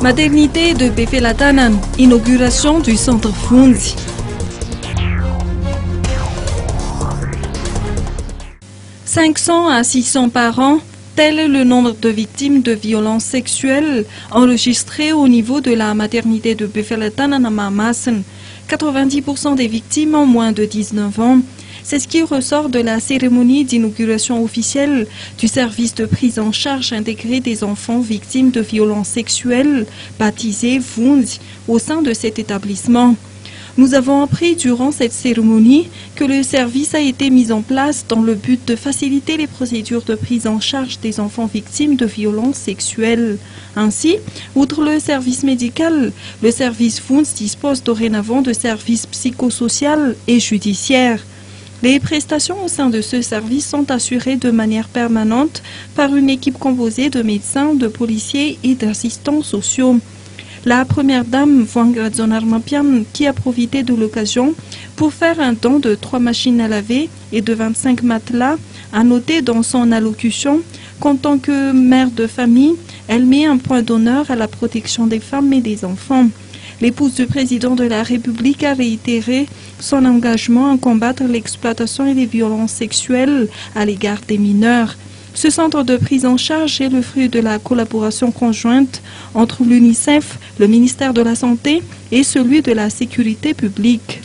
Maternité de Befelatanan, inauguration du centre Fundi. « 500 à 600 par an, tel est le nombre de victimes de violences sexuelles enregistrées au niveau de la maternité de Befelatanan à Mamassen. 90% des victimes ont moins de 19 ans. C'est ce qui ressort de la cérémonie d'inauguration officielle du service de prise en charge intégré des enfants victimes de violences sexuelles, baptisé Fundi, au sein de cet établissement. Nous avons appris durant cette cérémonie que le service a été mis en place dans le but de faciliter les procédures de prise en charge des enfants victimes de violences sexuelles. Ainsi, outre le service médical, le service Fundi dispose dorénavant de services psychosociaux et judiciaires. Les prestations au sein de ce service sont assurées de manière permanente par une équipe composée de médecins, de policiers et d'assistants sociaux. La première dame, Wangrazon Armapian, qui a profité de l'occasion pour faire un don de 3 machines à laver et de 25 matelas, a noté dans son allocution qu'en tant que mère de famille, elle met un point d'honneur à la protection des femmes et des enfants. L'épouse du président de la République a réitéré son engagement à combattre l'exploitation et les violences sexuelles à l'égard des mineurs. Ce centre de prise en charge est le fruit de la collaboration conjointe entre l'UNICEF, le ministère de la Santé et celui de la Sécurité publique.